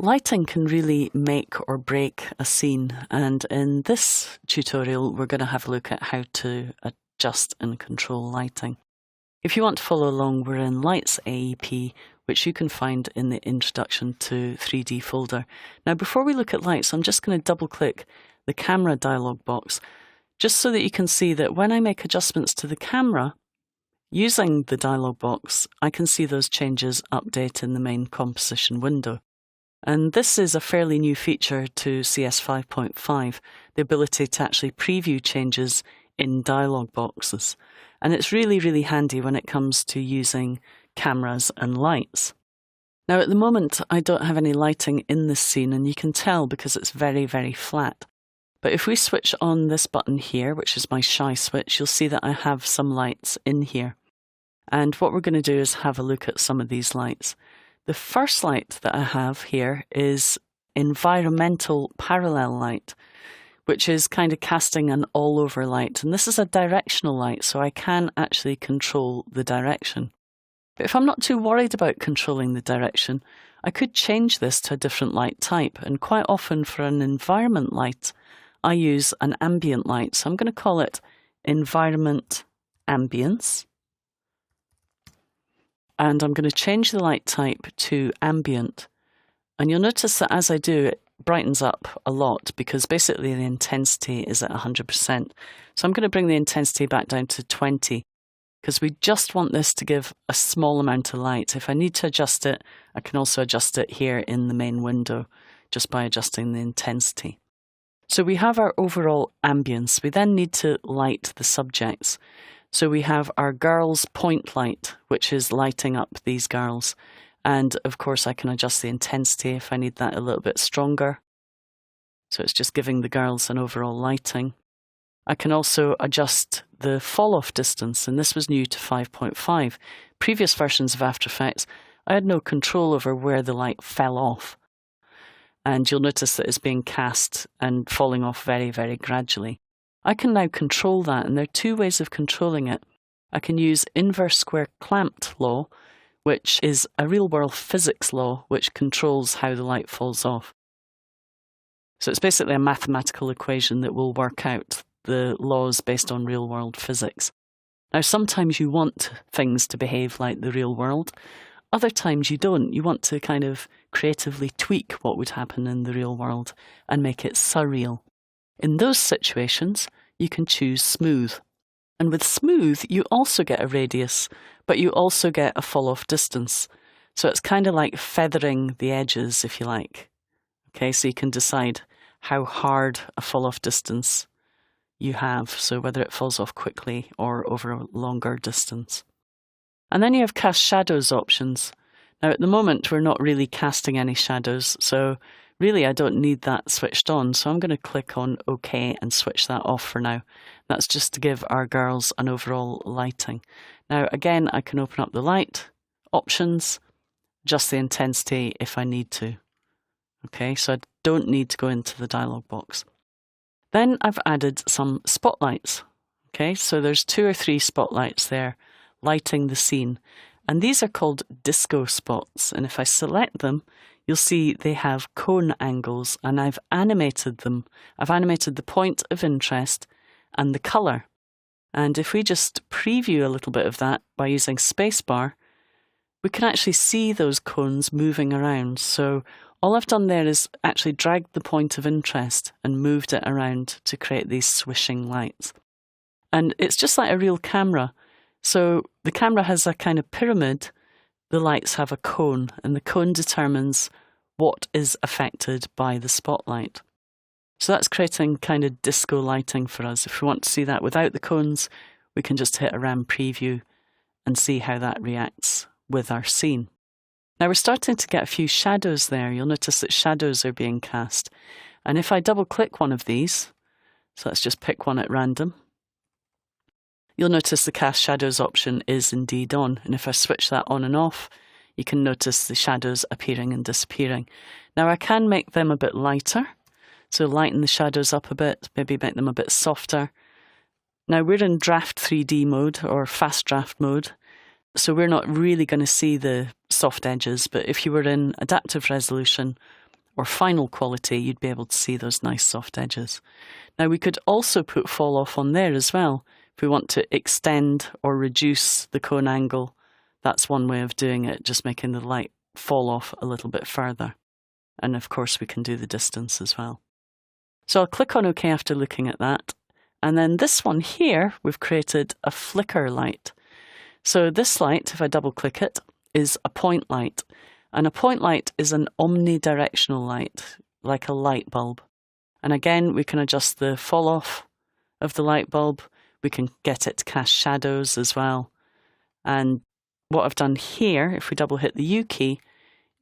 Lighting can really make or break a scene, and in this tutorial we're going to have a look at how to adjust and control lighting. If you want to follow along, we're in Lights AEP, which you can find in the Introduction to 3D folder. Now before we look at lights, I'm just going to double click the camera dialog box, just so that you can see that when I make adjustments to the camera, using the dialog box, I can see those changes update in the main composition window. And this is a fairly new feature to CS 5.5, the ability to actually preview changes in dialog boxes. And it's really, really handy when it comes to using cameras and lights. Now at the moment I don't have any lighting in this scene, and you can tell because it's very, very flat. But if we switch on this button here, which is my shy switch, you'll see that I have some lights in here. And what we're going to do is have a look at some of these lights. The first light that I have here is environmental parallel light, which is kind of casting an all-over light. And this is a directional light, so I can actually control the direction. But if I'm not too worried about controlling the direction, I could change this to a different light type. And quite often for an environment light, I use an ambient light. So I'm going to call it Environment Ambience. And I'm going to change the light type to ambient. And you'll notice that as I do, it brightens up a lot because basically the intensity is at 100%. So I'm going to bring the intensity back down to 20 because we just want this to give a small amount of light. If I need to adjust it, I can also adjust it here in the main window just by adjusting the intensity. So we have our overall ambience. We then need to light the subjects. So we have our girls' point light, which is lighting up these girls. And of course I can adjust the intensity if I need that a little bit stronger. So it's just giving the girls an overall lighting. I can also adjust the fall-off distance, and this was new to 5.5. Previous versions of After Effects, I had no control over where the light fell off. And you'll notice that it's being cast and falling off very, very gradually. I can now control that, and there are two ways of controlling it. I can use inverse square clamped law, which is a real-world physics law which controls how the light falls off. So it's basically a mathematical equation that will work out the laws based on real-world physics. Now sometimes you want things to behave like the real world, other times you don't. You want to kind of creatively tweak what would happen in the real world and make it surreal. In those situations, you can choose smooth. And with smooth, you also get a radius, but you also get a fall-off distance. So it's kind of like feathering the edges, if you like. Okay, so you can decide how hard a fall-off distance you have, so whether it falls off quickly or over a longer distance. And then you have cast shadows options. Now at the moment, we're not really casting any shadows, so really, I don't need that switched on, so I'm going to click on OK and switch that off for now. That's just to give our girls an overall lighting. Now, again, I can open up the light options, adjust the intensity if I need to. Okay, so I don't need to go into the dialog box. Then I've added some spotlights. Okay, so there's 2 or 3 spotlights there lighting the scene. And these are called disco spots. And if I select them, you'll see they have cone angles, and I've animated them. I've animated the point of interest and the colour. And if we just preview a little bit of that by using spacebar, we can actually see those cones moving around. So all I've done there is actually dragged the point of interest and moved it around to create these swishing lights. And it's just like a real camera. So the camera has a kind of pyramid. The lights have a cone, and the cone determines what is affected by the spotlight. So that's creating kind of disco lighting for us. If we want to see that without the cones, we can just hit a RAM preview and see how that reacts with our scene. Now we're starting to get a few shadows there. You'll notice that shadows are being cast. And if I double click one of these, so let's just pick one at random, you'll notice the cast shadows option is indeed on. And if I switch that on and off, you can notice the shadows appearing and disappearing. Now I can make them a bit lighter. So lighten the shadows up a bit, maybe make them a bit softer. Now we're in draft 3D mode or fast draft mode. So we're not really going to see the soft edges, but if you were in adaptive resolution or final quality, you'd be able to see those nice soft edges. Now we could also put fall off on there as well. If we want to extend or reduce the cone angle, that's one way of doing it, just making the light fall off a little bit further. And of course we can do the distance as well. So I'll click on OK after looking at that. And then this one here, we've created a flicker light. So this light, if I double click it, is a point light. And a point light is an omnidirectional light, like a light bulb. And again, we can adjust the fall off of the light bulb. We can get it to cast shadows as well. And what I've done here, if we double hit the U key,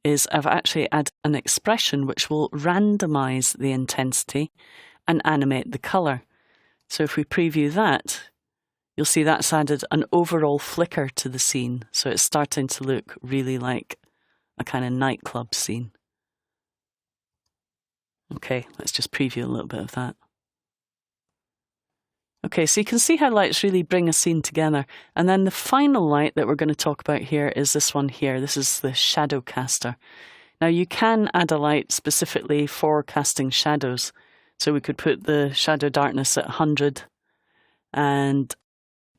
is I've actually added an expression which will randomize the intensity and animate the color. So if we preview that, you'll see that's added an overall flicker to the scene. So it's starting to look really like a kind of nightclub scene. Okay, let's just preview a little bit of that. Okay, so you can see how lights really bring a scene together. And then the final light that we're going to talk about here is this one here. This is the shadow caster. Now you can add a light specifically for casting shadows. So we could put the shadow darkness at 100 and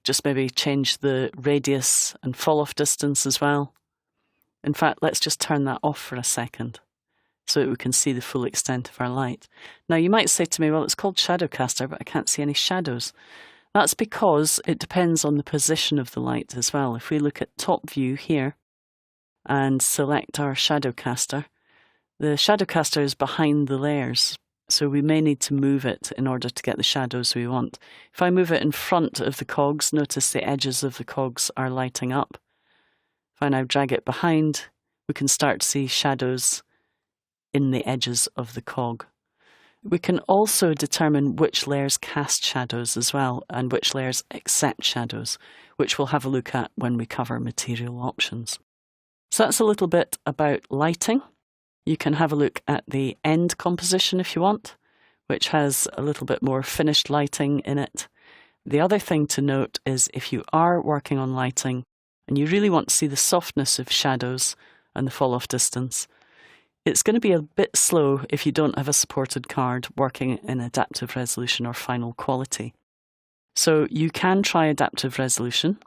just maybe change the radius and fall off distance as well. In fact, let's just turn that off for a second so that we can see the full extent of our light. Now you might say to me, well, it's called Shadowcaster, but I can't see any shadows. That's because it depends on the position of the light as well. If we look at top view here and select our Shadowcaster, the Shadowcaster is behind the layers, so we may need to move it in order to get the shadows we want. If I move it in front of the cogs, notice the edges of the cogs are lighting up. If I now drag it behind, we can start to see shadows in the edges of the cog. We can also determine which layers cast shadows as well, and which layers accept shadows, which we'll have a look at when we cover material options. So that's a little bit about lighting. You can have a look at the end composition if you want, which has a little bit more finished lighting in it. The other thing to note is if you are working on lighting and you really want to see the softness of shadows and the fall off distance, it's going to be a bit slow if you don't have a supported card working in adaptive resolution or final quality. So you can try adaptive resolution.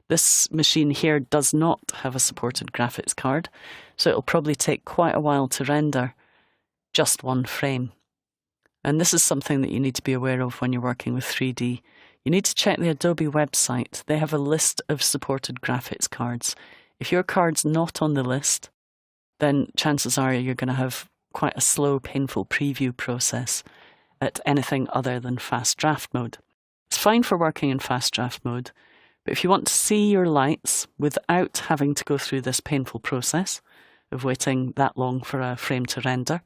This machine here does not have a supported graphics card, so it'll probably take quite a while to render just one frame. And this is something that you need to be aware of when you're working with 3D. You need to check the Adobe website. They have a list of supported graphics cards. If your card's not on the list, then chances are you're going to have quite a slow, painful preview process at anything other than fast draft mode. It's fine for working in fast draft mode, but if you want to see your lights without having to go through this painful process of waiting that long for a frame to render,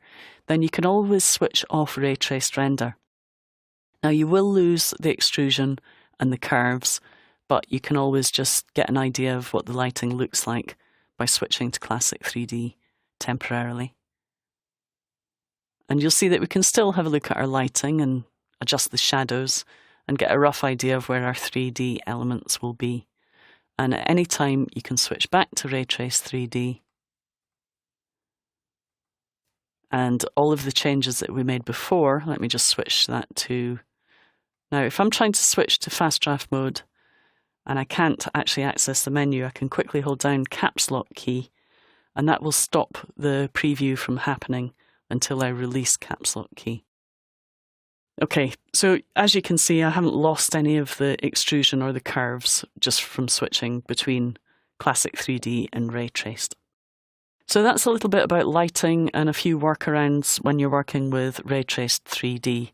then you can always switch off ray traced render. Now you will lose the extrusion and the curves, but you can always just get an idea of what the lighting looks like by switching to Classic 3D temporarily. And you'll see that we can still have a look at our lighting and adjust the shadows and get a rough idea of where our 3D elements will be. And at any time you can switch back to Ray Trace 3D. And all of the changes that we made before, let me just switch that to... Now if I'm trying to switch to fast draft mode and I can't actually access the menu, I can quickly hold down caps lock key and that will stop the preview from happening until I release caps lock key. Okay, so as you can see, I haven't lost any of the extrusion or the curves just from switching between Classic 3D and Ray Traced. So that's a little bit about lighting and a few workarounds when you're working with Ray Traced 3D.